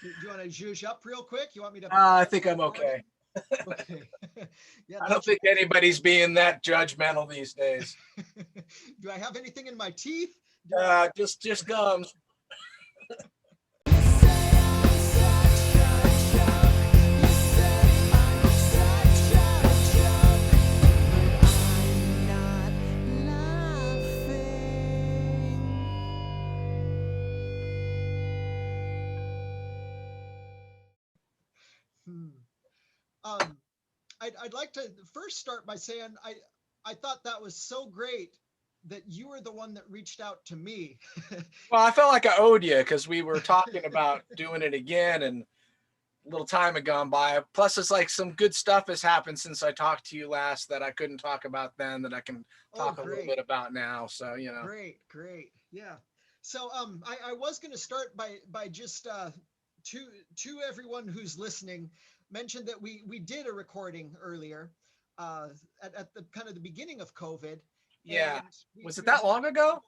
Do you want to zhuzh up real quick? You want me to? I think I'm okay. Okay. Yeah. I don't think anybody's being that judgmental these days. Do I have anything in my teeth? Just gums. Hmm. Um, I'd like to first start by saying I thought that was so great that you were the one that reached out to me. Well, I felt like I owed you because we were talking about doing it again, and a little time had gone by. Plus, it's like some good stuff has happened since I talked to you last that I couldn't talk about then that I can talk a little bit about now. So, you know. Great. Yeah. So I was going to start by just to everyone who's listening, mention that we did a recording earlier at the kind of the beginning of COVID. Yeah. Was it that long ago?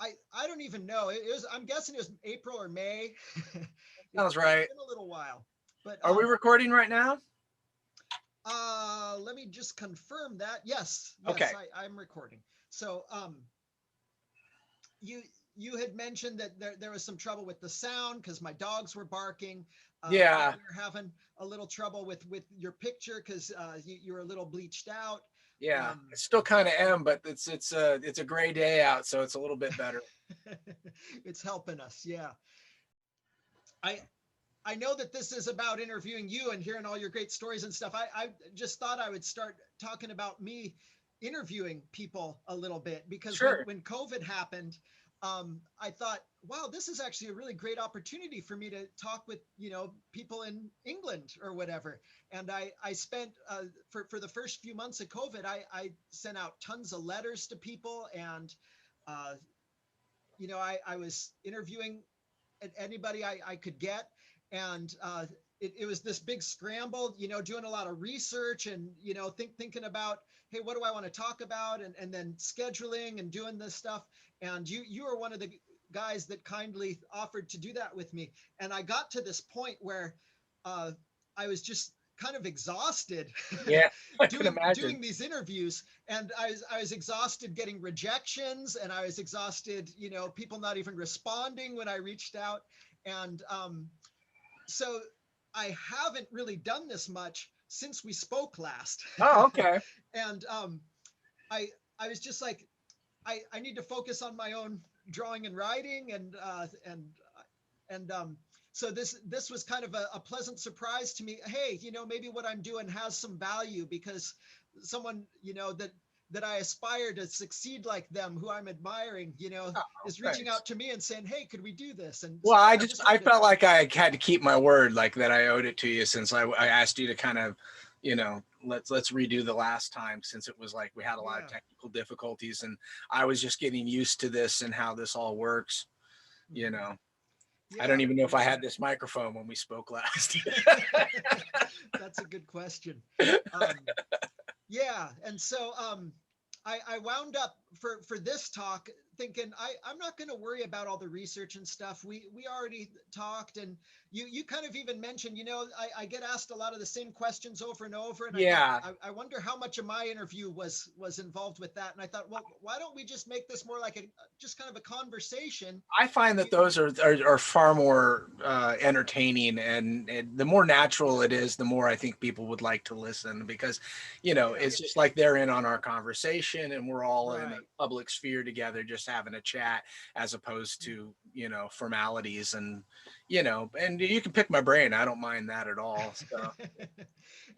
I don't even know. It was, I'm guessing it was April or May. Sounds right. It's been a little while. But are we recording right now? Let me just confirm that. Yes, okay. I'm recording. So you had mentioned that there was some trouble with the sound because my dogs were barking. Yeah. We were having a little trouble with your picture because you were a little bleached out. Yeah, I still kind of am, but it's a gray day out, so it's a little bit better. It's helping us, yeah. I know that this is about interviewing you and hearing all your great stories and stuff. I just thought I would start talking about me interviewing people a little bit because when COVID happened, I thought, wow, this is actually a really great opportunity for me to talk with, people in England or whatever. And I spent, for the first few months of COVID, I sent out tons of letters to people and, I was interviewing anybody I could get. And it was this big scramble, doing a lot of research and, thinking about, hey, what do I want to talk about? And then scheduling and doing this stuff. And you are one of the guys that kindly offered to do that with me. And I got to this point where I was just kind of exhausted. Yeah, I can imagine. Doing these interviews. And I was exhausted getting rejections, and I was exhausted, people not even responding when I reached out. And so I haven't really done this much since we spoke last. Oh, okay. And I was just like, I need to focus on my own drawing and writing, and so this was kind of a pleasant surprise to me. Hey, maybe what I'm doing has some value because someone that I aspire to succeed like them, who I'm admiring, is reaching out to me and saying, hey, could we do this? And well, I felt like I had to keep my word, like that I owed it to you since I asked you to kind of, let's redo the last time, since it was like we had a lot of technical difficulties and I was just getting used to this and how this all works. Yeah, I don't even know if I had this microphone when we spoke last. That's a good question. Yeah. And so I wound up for this talk thinking I'm not going to worry about all the research and stuff. We already talked, and you kind of even mentioned, I get asked a lot of the same questions over and over. And I wonder how much of my interview was involved with that. And I thought, well, why don't we just make this more like just kind of a conversation? I find that those are far more entertaining, and the more natural it is, the more I think people would like to listen, because, it's just like they're in on our conversation and we're all in a public sphere together, just having a chat, as opposed to, formalities and you can pick my brain. I don't mind that at all. So.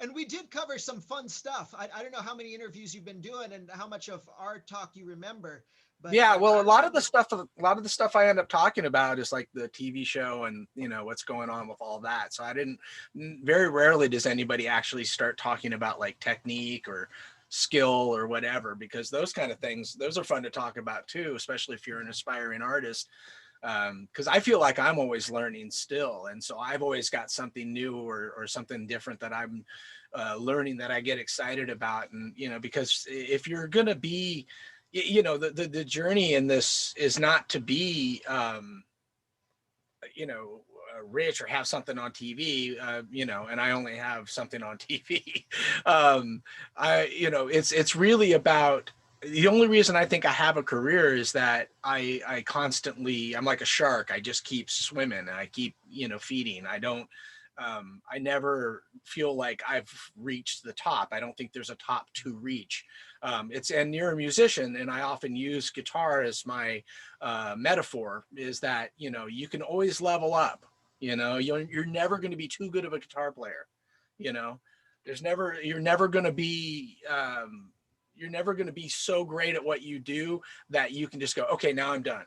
And we did cover some fun stuff. I don't know how many interviews you've been doing and how much of our talk you remember. But yeah, well, a lot of the stuff I end up talking about is like the TV show and, what's going on with all that. So very rarely does anybody actually start talking about like technique or skill or whatever, because those kind of things, those are fun to talk about too, especially if you're an aspiring artist. Because I feel like I'm always learning still. And so I've always got something new or something different that I'm learning that I get excited about. And, because if you're going to be, the journey in this is not to be you know, rich or have something on TV, you know, and I only have something on TV. You know, it's really about, the only reason I think I have a career is that I constantly, I'm like a shark. I just keep swimming and I keep, you know, feeding. I never feel like I've reached the top. I don't think there's a top to reach. And you're a musician, and I often use guitar as my metaphor, is that, you know, you can always level up. You know, you're never going to be too good of a guitar player. You know, you're never going to be, you're never going to be so great at what you do that you can just go, okay, now I'm done.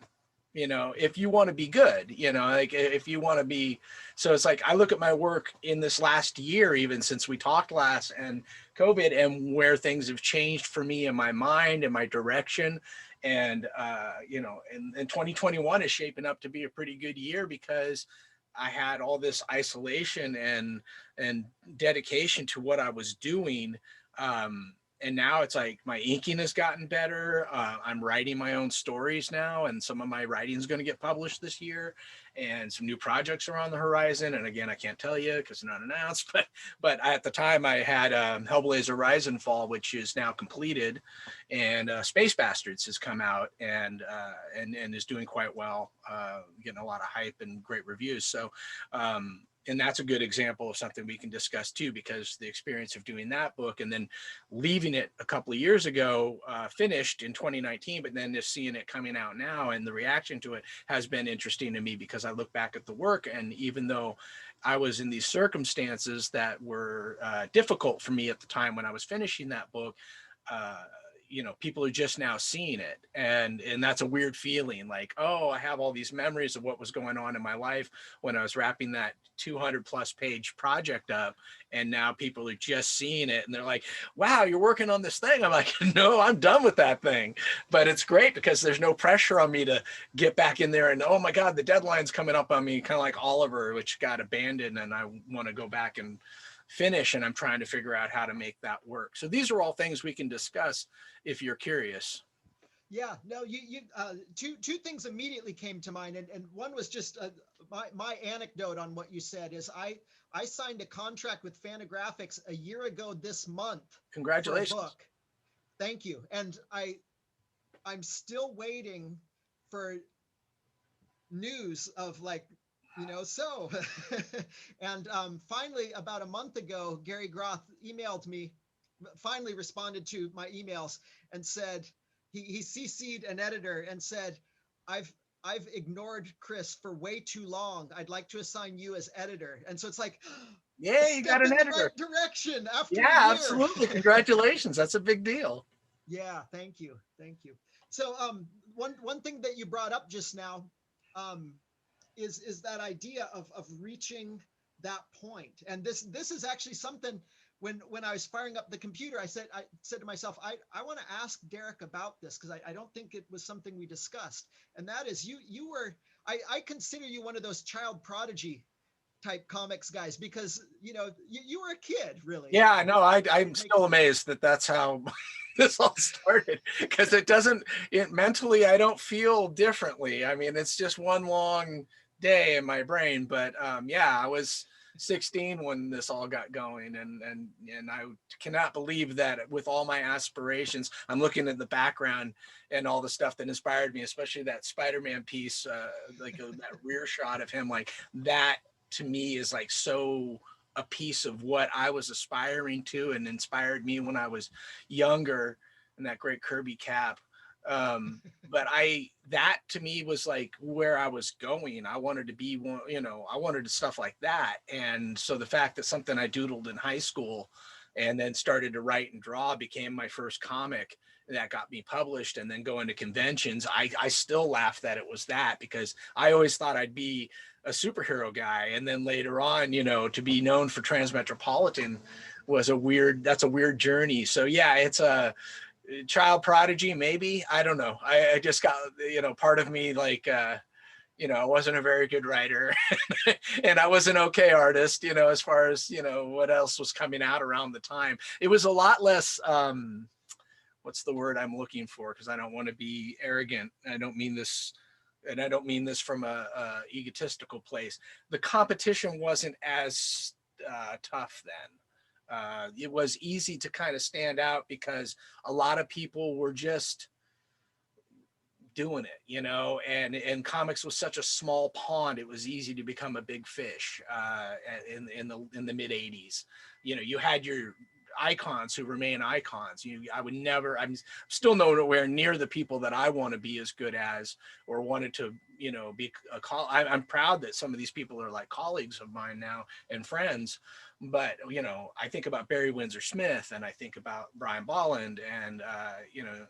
You know, if you want to be good, you know, like if you want to be, so it's like, I look at my work in this last year, even since we talked last and COVID, and where things have changed for me in my mind and my direction. And, you know, and 2021 is shaping up to be a pretty good year because I had all this isolation and dedication to what I was doing. And now it's like my inking has gotten better. I'm writing my own stories now, and some of my writing is going to get published this year, and some new projects are on the horizon. And again, I can't tell you because they're not announced, but at the time I had Hellblazer Rise and Fall, which is now completed, and Space Bastards has come out and is doing quite well, getting a lot of hype and great reviews. So and that's a good example of something we can discuss too, because the experience of doing that book and then leaving it a couple of years ago, finished in 2019, but then just seeing it coming out now and the reaction to it has been interesting to me, because I look back at the work, and even though I was in these circumstances that were difficult for me at the time when I was finishing that book, you know, people are just now seeing it, and that's a weird feeling, like, oh, I have all these memories of what was going on in my life when I was wrapping that 200+ page project up, and now people are just seeing it and they're like, wow, you're working on this thing. I'm like, no, I'm done with that thing. But it's great because there's no pressure on me to get back in there and, oh my god, the deadline's coming up on me, kind of like Oliver, which got abandoned, and I want to go back and finish, and I'm trying to figure out how to make that work. So these are all things we can discuss if you're curious. Yeah, no, two things immediately came to mind, and one was just my anecdote on what you said is I signed a contract with Fantagraphics a year ago this month. Congratulations. For a book. Thank you, and I'm still waiting for news of, like, you know, so and finally about a month ago, Gary Groth emailed me, finally responded to my emails and said, he CC'd an editor and said, I've ignored Chris for way too long. I'd like to assign you as editor. And so it's like, yeah, you got an editor. The right direction after yeah, a year. Absolutely. Congratulations. That's a big deal. Yeah, thank you. So one thing that you brought up just now is that idea of reaching that point. And this is actually something, when I was firing up the computer, I said to myself, I want to ask Darick about this, because I don't think it was something we discussed. And that is, you were, I consider you one of those child prodigy type comics guys, because, you know, you were a kid, really. Yeah, no, I'm still amazed that that's how this all started, because mentally, I don't feel differently. I mean, it's just one long day in my brain. But yeah, I was 16 when this all got going, and I cannot believe that with all my aspirations, I'm looking at the background and all the stuff that inspired me, especially that Spider-Man piece, like that rear shot of him, like that to me is like so a piece of what I was aspiring to and inspired me when I was younger, and that great Kirby cap. But that to me was like where I was going. I wanted to be one, you know, I wanted to stuff like that. And so the fact that something I doodled in high school and then started to write and draw became my first comic that got me published, and then going to conventions, I still laugh that it was that, because I always thought I'd be a superhero guy. And then later on, you know, to be known for Transmetropolitan was that's a weird journey. So yeah, it's a child prodigy, maybe. I don't know. I just got, you know, part of me, like, you know, I wasn't a very good writer and I was an okay artist, you know, as far as, you know, what else was coming out around the time. It was a lot less, what's the word I'm looking for? Because I don't want to be arrogant. I don't mean this and I don't mean this from a egotistical place, the competition wasn't as tough then. It was easy to kind of stand out because a lot of people were just doing it, you know, and comics was such a small pond. It was easy to become a big fish in the mid 80s. You know, you had your icons who remain icons. I'm still nowhere near the people that I want to be as good as, or wanted to, you know, be I'm proud that some of these people are like colleagues of mine now and friends. But, you know, I think about Barry Windsor Smith, and I think about Brian Bolland, and you know,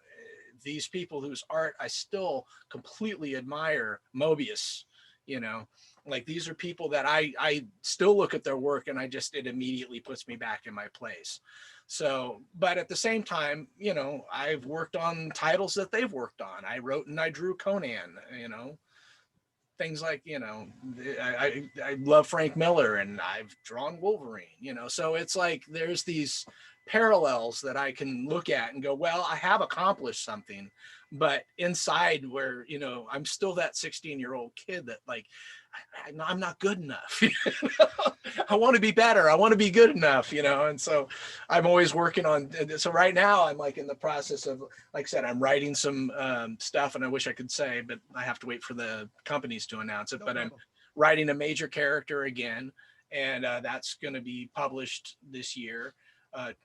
these people whose art I still completely admire. Mobius, you know, like these are people that I still look at their work and it immediately puts me back in my place. So, but at the same time, you know, I've worked on titles that they've worked on. I wrote and I drew Conan, you know, things like, you know, I love Frank Miller, and I've drawn Wolverine, you know, so it's like there's these parallels that I can look at and go, well, I have accomplished something, but inside where, you know, I'm still that 16-year-old kid that like, I'm not good enough. I want to be better. I want to be good enough, you know? And so I'm always working on, so right now I'm like in the process of, like I said, I'm writing some stuff, and I wish I could say, but I have to wait for the companies to announce it, but I'm writing a major character again. And that's going to be published this year.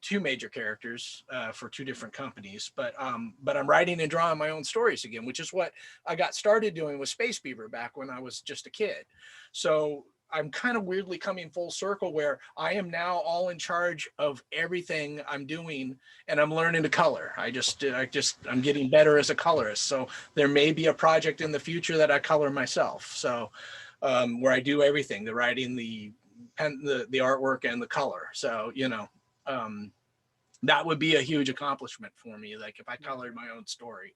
Two major characters for two different companies, but I'm writing and drawing my own stories again, which is what I got started doing with Space Beaver back when I was just a kid. So I'm kind of weirdly coming full circle where I am now all in charge of everything I'm doing, and I'm learning to color. I'm getting better as a colorist. So there may be a project in the future that I color myself. So where I do everything, the writing, the pen, the artwork, and the color. So, you know, that would be a huge accomplishment for me. Like if I colored my own story,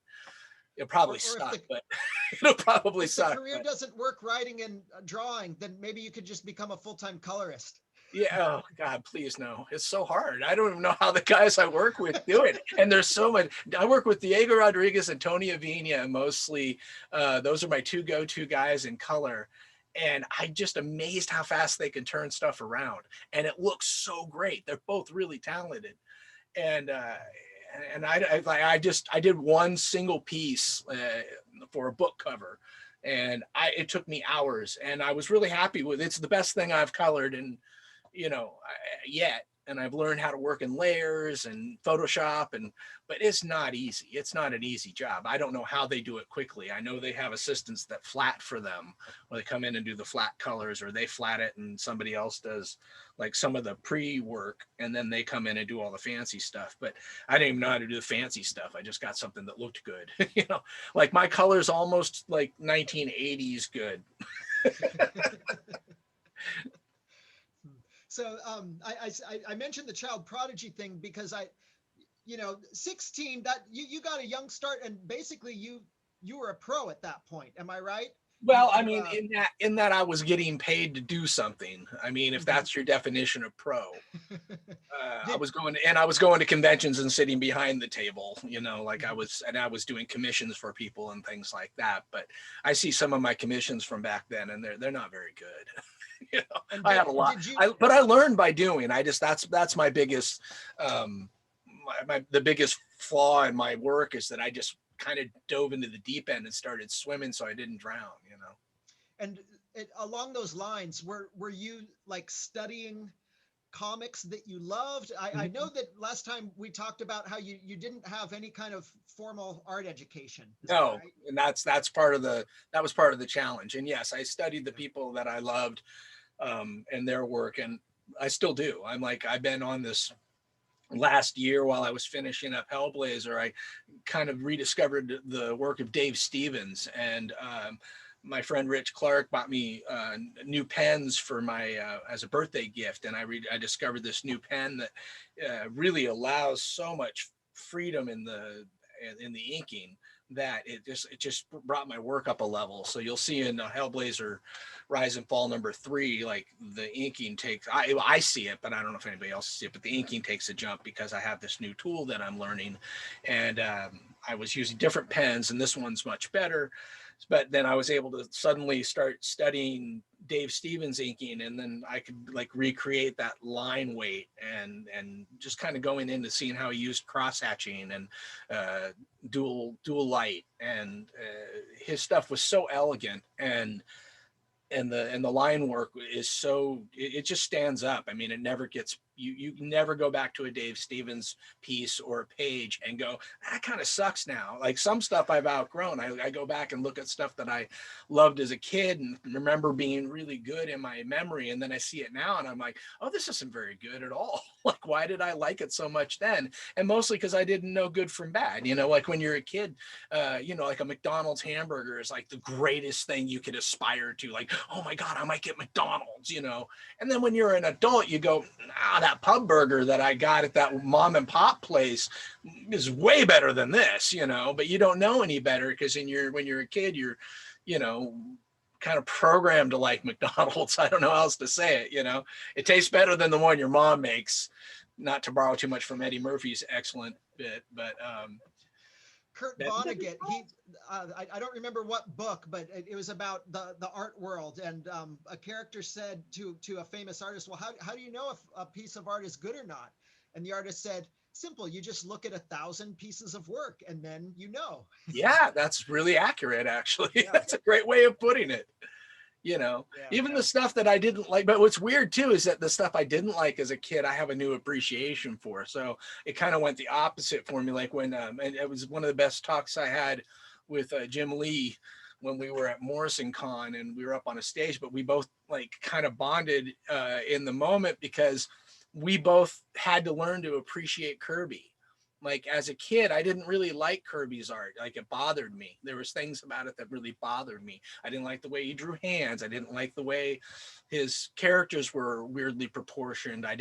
it'll probably suck, but it'll probably suck. If the career doesn't work writing and drawing, then maybe you could just become a full-time colorist. Yeah. Oh God, please no. It's so hard. I don't even know how the guys I work with do it. And there's so much. I work with Diego Rodriguez and Tony Avina mostly. Those are my two go-to guys in color. And I'm just amazed how fast they can turn stuff around. And it looks so great. They're both really talented. And I did one single piece for a book cover, and it took me hours, and I was really happy with it. It's the best thing I've colored, and you know, yet. And I've learned how to work in layers and Photoshop, but it's not easy. It's not an easy job. I don't know how they do it quickly. I know they have assistants that flat for them, where they come in and do the flat colors, or they flat it and somebody else does like some of the pre-work, and then they come in and do all the fancy stuff. But I didn't even know how to do the fancy stuff. I just got something that looked good. You know, like my color's almost like 1980s good. So I mentioned the child prodigy thing because 16, that you got a young start, and basically you were a pro at that point. Am I right? Well, I mean, in that I was getting paid to do something. I mean, if that's your definition of pro, I was going to conventions and sitting behind the table, you know, like I was doing commissions for people and things like that. But I see some of my commissions from back then, and they're not very good. You know, I have a lot, but I learned by doing. That's my biggest, the biggest flaw in my work is that I just kind of dove into the deep end and started swimming so I didn't drown, you know. And along those lines, were you like studying comics that you loved? I know that last time we talked about how you didn't have any kind of formal art education. No, right? And that was part of the challenge. And yes, I studied the people that I loved and their work, and I still do. I've been on this last year while I was finishing up Hellblazer. I kind of rediscovered the work of Dave Stevens, and my friend Rich Clark bought me new pens for my as a birthday gift, and I discovered this new pen that really allows so much freedom in the inking that it just brought my work up a level. So you'll see in Hellblazer Rise and Fall #3, like the inking takes, I see it, but I don't know if anybody else sees it, but the inking takes a jump because I have this new tool that I'm learning, and I was using different pens, and this one's much better. But then I was able to suddenly start studying Dave Stevens inking, and then I could like recreate that line weight and just kind of going into seeing how he used cross hatching and dual light, and his stuff was so elegant, and the line work is so it just stands up. I mean, it never gets you never go back to a Dave Stevens piece or a page and go, that kind of sucks now. Like some stuff I've outgrown. I go back and look at stuff that I loved as a kid and remember being really good in my memory, and then I see it now and I'm like, oh, this isn't very good at all. Like, why did I like it so much then? And mostly because I didn't know good from bad. You know, like when you're a kid, you know, like a McDonald's hamburger is like the greatest thing you could aspire to. Like, oh my God, I might get McDonald's, you know. And then when you're an adult, you go, that pub burger that I got at that mom and pop place is way better than this, you know. But you don't know any better because when you're a kid, you're, you know, kind of programmed to like McDonald's. I don't know how else to say it, you know. It tastes better than the one your mom makes. Not to borrow too much from Eddie Murphy's excellent bit, but Kurt Vonnegut, I don't remember what book, but it was about the art world. And a character said to a famous artist, well, how do you know if a piece of art is good or not? And the artist said, simple, you just look at 1,000 pieces of work and then you know. Yeah, that's really accurate, actually. Yeah. That's a great way of putting it. You know, even the stuff that I didn't like, but what's weird too is that the stuff I didn't like as a kid, I have a new appreciation for. So it kind of went the opposite for me. Like when, and it was one of the best talks I had with Jim Lee when we were at Morrison Con and we were up on a stage, but we both like kind of bonded in the moment because we both had to learn to appreciate Kirby. Like as a kid, I didn't really like Kirby's art. Like it bothered me. There was things about it that really bothered me. I didn't like the way he drew hands. I didn't like the way his characters were weirdly proportioned. I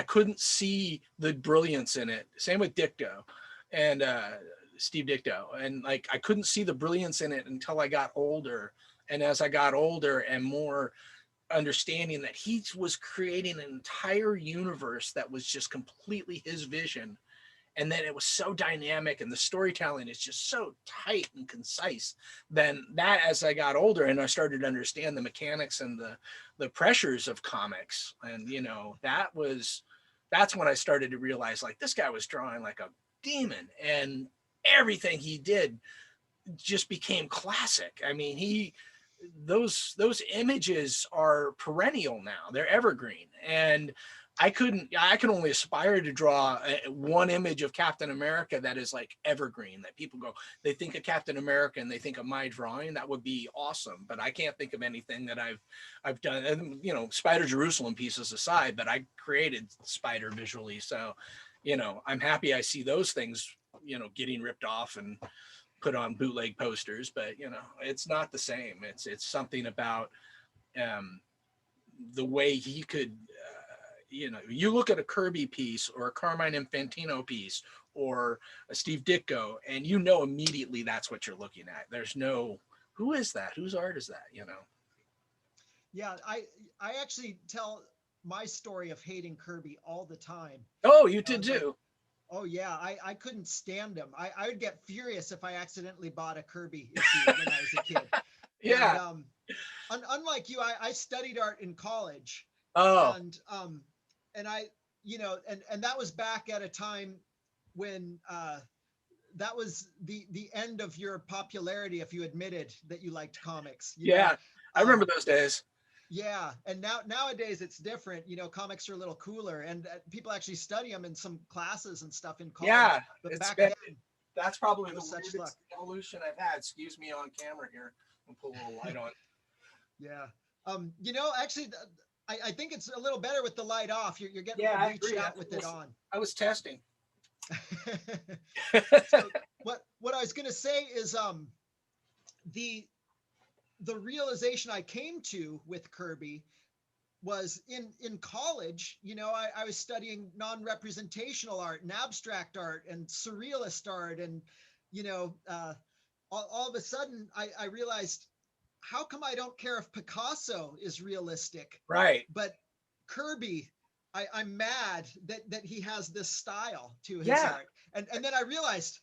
couldn't see the brilliance in it. Same with Dicto and Steve Dicto. And like, I couldn't see the brilliance in it until I got older. And as I got older and more understanding that he was creating an entire universe that was just completely his vision. And then it was so dynamic and the storytelling is just so tight and concise. Then that, as I got older and I started to understand the mechanics and the pressures of comics, and you know, that's when I started to realize like this guy was drawing like a demon, and everything he did just became classic. I mean, those images are perennial now. They're evergreen. And I can only aspire to draw one image of Captain America that is like evergreen, that people go, they think of Captain America and they think of my drawing. That would be awesome. But I can't think of anything that I've done, and, you know, Spider Jerusalem pieces aside, but I created Spider visually. So, you know, I'm happy I see those things, you know, getting ripped off and put on bootleg posters, but you know, it's not the same. It's something about the way he could, you know, you look at a Kirby piece or a Carmine Infantino piece or a Steve Ditko, and you know immediately that's what you're looking at. There's no, who is that? Whose art is that? You know? Yeah, I actually tell my story of hating Kirby all the time. Oh, you did too. Oh yeah, I couldn't stand him. I would get furious if I accidentally bought a Kirby issue when I was a kid. Yeah. And, unlike you, I studied art in college. Oh. And I, you know, and that was back at a time when that was the end of your popularity if you admitted that you liked comics. You know? I remember those days. Yeah, and nowadays it's different. You know, comics are a little cooler, and people actually study them in some classes and stuff in college. Yeah, but back then, that's probably the such weirdest evolution I've had. Excuse me on camera here. I'll put a little light on. Yeah. You know, actually, I think it's a little better with the light off. You're getting a reach out with it on. I was testing. So what I was gonna say is the realization I came to with Kirby was in college. You know, I was studying non-representational art and abstract art and surrealist art, and you know, all of a sudden I realized, how come I don't care if Picasso is realistic? Right. But Kirby, I'm mad that he has this style to his art. And then I realized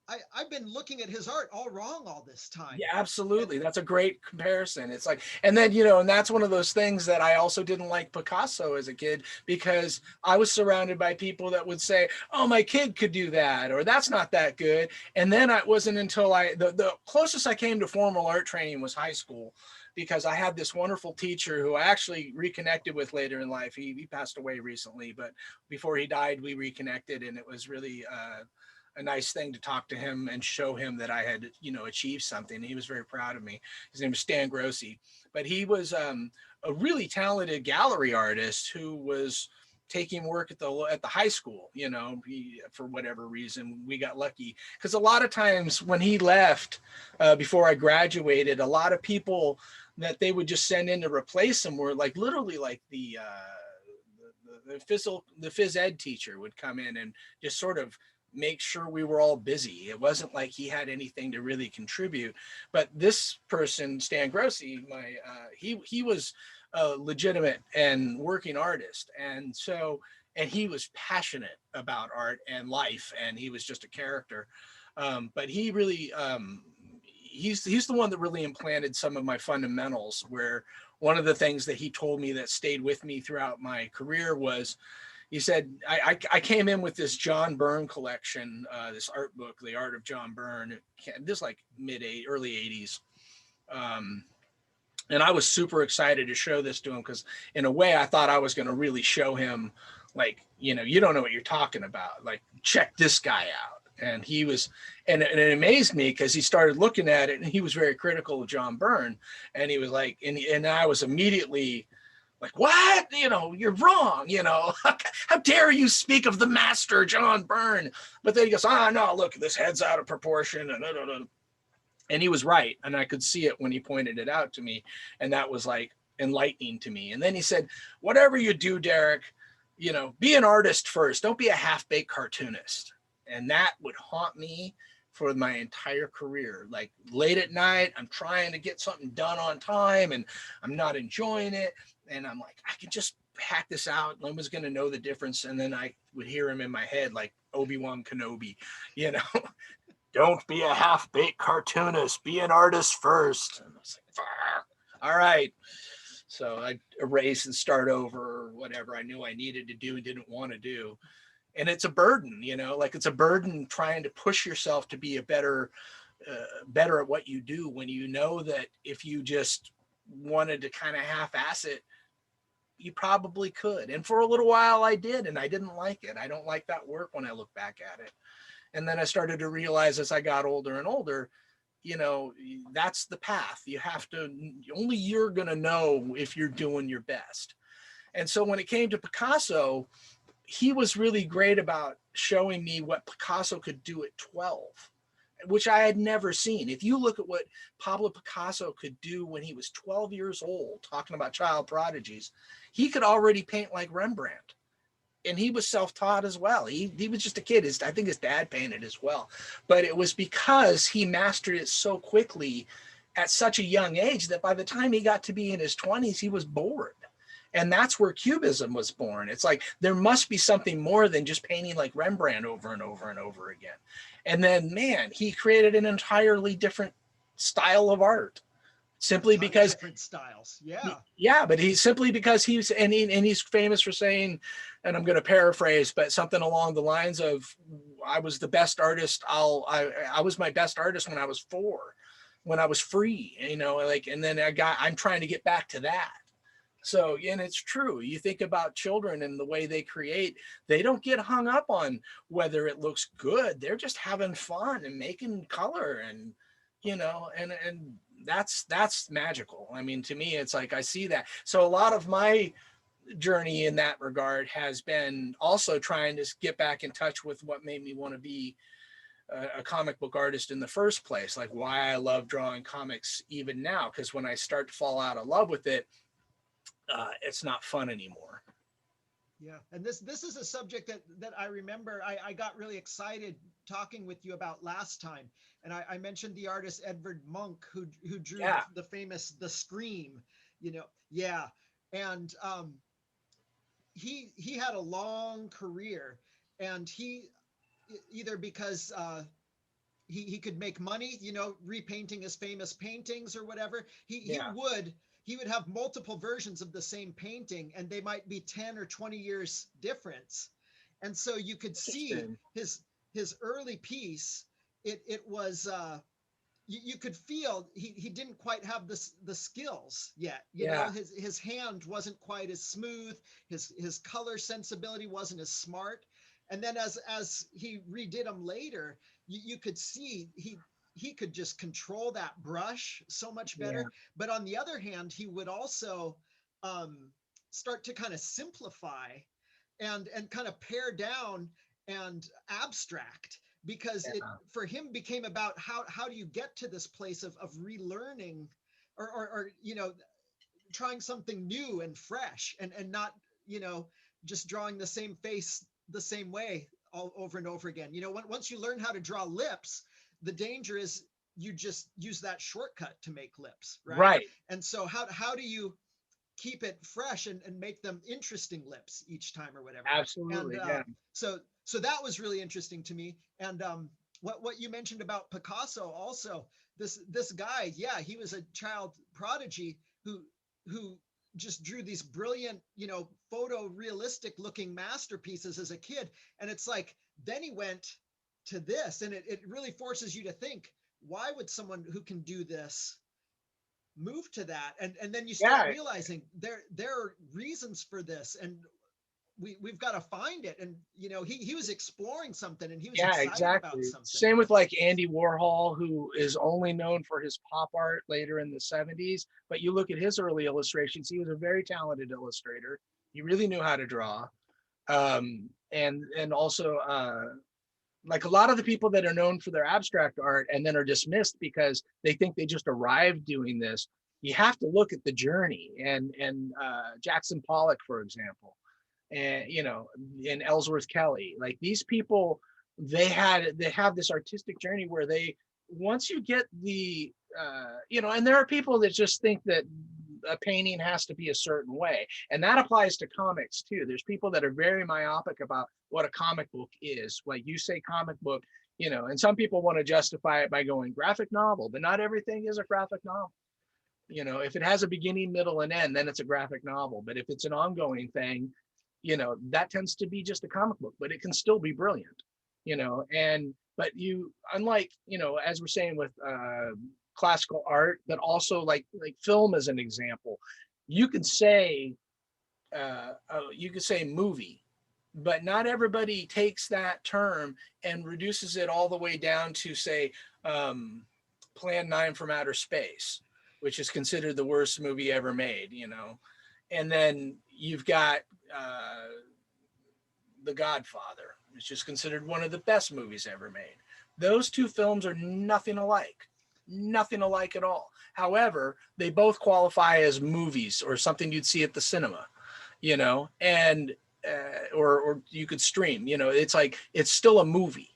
I've been looking at his art all wrong all this time. Yeah, absolutely. That's a great comparison. It's like, and then, you know, and that's one of those things that I also didn't like Picasso as a kid, because I was surrounded by people that would say, oh, my kid could do that, or that's not that good. And then it wasn't until the closest I came to formal art training was high school, because I had this wonderful teacher who I actually reconnected with later in life. He passed away recently, but before he died, we reconnected, and it was really, a nice thing to talk to him and show him that I had, you know, achieved something. He was very proud of me. His name was Stan Grossi, but he was a really talented gallery artist who was taking work at the high school. You know, for whatever reason, we got lucky, because a lot of times when he left before I graduated, a lot of people that they would just send in to replace him were like literally like the phys ed teacher would come in and just sort of make sure we were all busy. It wasn't like he had anything to really contribute. But this person, Stan Grossi, he was a legitimate and working artist, and he was passionate about art and life, and he was just a character. But he really he's the one that really implanted some of my fundamentals, where one of the things that he told me that stayed with me throughout my career was, he said, I came in with this John Byrne collection, this art book, The Art of John Byrne, this like early 80s. And I was super excited to show this to him, because in a way I thought I was going to really show him, like, you know, you don't know what you're talking about. Like, check this guy out. And he was, and it amazed me, because he started looking at it and he was very critical of John Byrne. And he was like, and I was immediately like, what? You know, you're wrong. You know, how dare you speak of the master, John Byrne? But then he goes, no, look, this head's out of proportion. And he was right. And I could see it when he pointed it out to me. And that was like enlightening to me. And then he said, whatever you do, Darick, you know, be an artist first. Don't be a half-baked cartoonist. And that would haunt me for my entire career. Like, late at night, I'm trying to get something done on time and I'm not enjoying it. And I'm like, I can just hack this out. No one's going to know the difference. And then I would hear him in my head, like Obi-Wan Kenobi, you know, don't be a half-baked cartoonist, be an artist first. And I was like, all right. So I erase and start over, or whatever I knew I needed to do and didn't want to do. And it's a burden, you know, like it's a burden trying to push yourself to be a better at what you do, when you know that if you just wanted to kind of half-ass it, you probably could. And for a little while I did, and I didn't like it. I don't like that work when I look back at it. And then I started to realize as I got older and older, you know, that's the path. You have to, only you're going to know if you're doing your best. And so when it came to Picasso, he was really great about showing me what Picasso could do at 12, which I had never seen. If you look at what Pablo Picasso could do when he was 12 years old, talking about child prodigies, he could already paint like Rembrandt. And he was self-taught as well. He was just a kid. I think his dad painted as well. But it was because he mastered it so quickly at such a young age that by the time he got to be in his 20s, he was bored. And that's where Cubism was born. It's like, there must be something more than just painting like Rembrandt over and over and over again. And then, man, he created an entirely different style of art, simply because different styles. But he's simply because he's famous for saying, and I'm going to paraphrase, but something along the lines of, I was the best artist. I was my best artist when I was 4, when I was free, you know, like, and then I'm trying to get back to that. So, and it's true. You think about children and the way they create, they don't get hung up on whether it looks good. They're just having fun and making color, and, you know, and that's magical. I mean, to me, it's like, I see that. So a lot of my journey in that regard has been also trying to get back in touch with what made me want to be a comic book artist in the first place. Like, why I love drawing comics even now. Because when I start to fall out of love with it, it's not fun anymore. Yeah, and this is a subject that I remember I got really excited talking with you about last time, and I mentioned the artist Edvard Munch, who drew the famous The Scream, you know. Yeah, and he had a long career, and he, either because he could make money, you know, repainting his famous paintings or whatever. Yeah. He would have multiple versions of the same painting, and they might be 10 or 20 years difference. And so you could see Interesting. his early piece. It was you could feel he didn't quite have the skills yet. You know, Yeah. his hand wasn't quite as smooth. His color sensibility wasn't as smart. And then as he redid them later, you could see he could just control that brush so much Yeah. better. But on the other hand, he would also um, start to kind of simplify and kind of pare down and abstract, because it Yeah. for him became about how do you get to this place of relearning, or you know, trying something new and fresh, and not, you know, just drawing the same face the same way all over and over again. You know, once you learn how to draw lips, the danger is you just use that shortcut to make lips, right? Right. And so how do you keep it fresh and make them interesting lips each time or whatever? And Absolutely. Yeah. so that was really interesting to me. And what you mentioned about Picasso also, this guy, yeah, he was a child prodigy who just drew these brilliant, you know, photorealistic looking masterpieces as a kid. And it's like, then he went to this, and it really forces you to think, why would someone who can do this move to that? And then you start Yeah. realizing there are reasons for this, and we've got to find it. And you know, he was exploring something, and he was Yeah, excited about exactly. something. Same with like Andy Warhol, who is only known for his pop art later in the 70s. But you look at his early illustrations, he was a very talented illustrator. He really knew how to draw. And also like a lot of the people that are known for their abstract art and then are dismissed because they think they just arrived doing this. You have to look at the journey. And Jackson Pollock, for example, and you know, and Ellsworth Kelly, like these people, they have this artistic journey where they, once you get the you know, and there are people that just think that a painting has to be a certain way, and that applies to comics too. There's people that are very myopic about what a comic book is. Like you say comic book, you know, and some people want to justify it by going graphic novel, but not everything is a graphic novel. You know, if it has a beginning, middle, and end, then it's a graphic novel. But if it's an ongoing thing, you know, that tends to be just a comic book, but it can still be brilliant, you know. And but you, unlike, you know, as we're saying with classical art, but also like film as an example, you could say you could say movie, but not everybody takes that term and reduces it all the way down to say Plan 9 from Outer Space, which is considered the worst movie ever made, you know. And then you've got uh, The Godfather, which is considered one of the best movies ever made. Those two films are nothing alike at all. However, they both qualify as movies or something you'd see at the cinema, you know, and or you could stream. You know, it's like it's still a movie.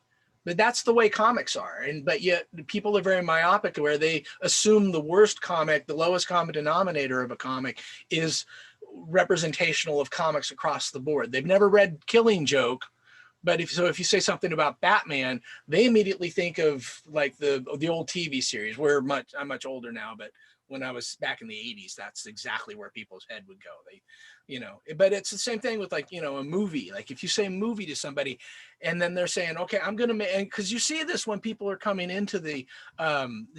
But that's the way comics are. And but yet people are very myopic where they assume the worst comic, the lowest common denominator of a comic is representational of comics across the board. They've never read Killing Joke, but if you say something about Batman, they immediately think of like the old TV series. I'm much older now, but when I was back in the 80s, that's exactly where people's head would go. They, you know, but it's the same thing with like, you know, a movie. Like if you say movie to somebody and then they're saying, okay, I'm going to make, because you see this when people are coming into the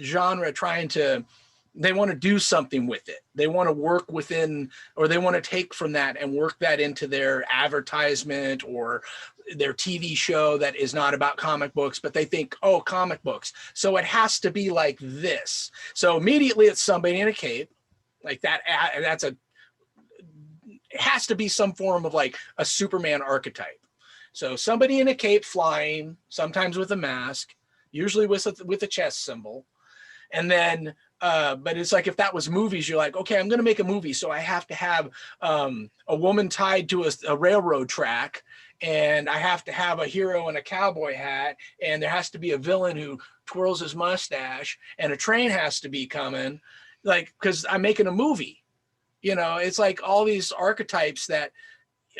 genre trying to, they want to do something with it. They want to work within, or they want to take from that and work that into their advertisement or their TV show that is not about comic books, but they think, oh, comic books. So it has to be like this. So immediately it's somebody in a cape like that. It has to be some form of like a Superman archetype. So somebody in a cape flying, sometimes with a mask, usually with a chest symbol. And then, but it's like if that was movies, you're like, okay, I'm going to make a movie. So I have to have a woman tied to a railroad track, and I have to have a hero in a cowboy hat, and there has to be a villain who twirls his mustache, and a train has to be coming, like, because I'm making a movie. You know, it's like all these archetypes that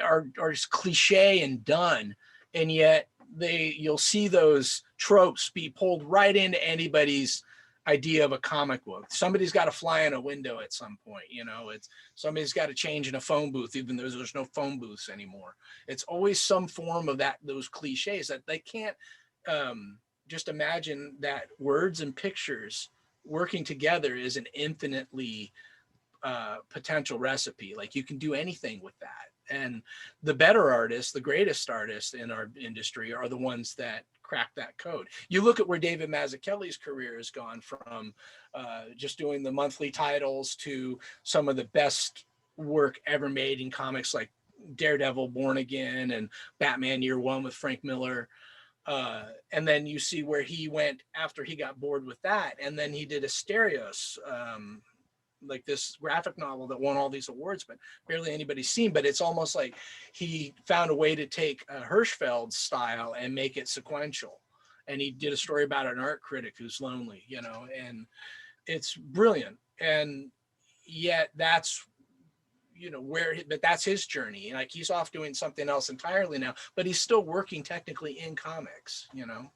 are just cliche and done. And yet you'll see those tropes be pulled right into anybody's idea of a comic book. Somebody's got to fly in a window at some point, you know, it's somebody's got to change in a phone booth, even though there's no phone booths anymore. It's always some form of that, those cliches that they can't just imagine that words and pictures working together is an infinitely potential recipe. Like you can do anything with that. And the better artists, the greatest artists in our industry are the ones that crack that code. You look at where David Mazzucchelli's career has gone from just doing the monthly titles to some of the best work ever made in comics like Daredevil, Born Again, and Batman Year One with Frank Miller. And then you see where he went after he got bored with that. And then he did Asterios, like this graphic novel that won all these awards, but barely anybody's seen. But it's almost like he found a way to take Hirschfeld's style and make it sequential. And he did a story about an art critic who's lonely, you know, and it's brilliant. And yet that's, you know, but that's his journey. Like he's off doing something else entirely now, but he's still working technically in comics, you know?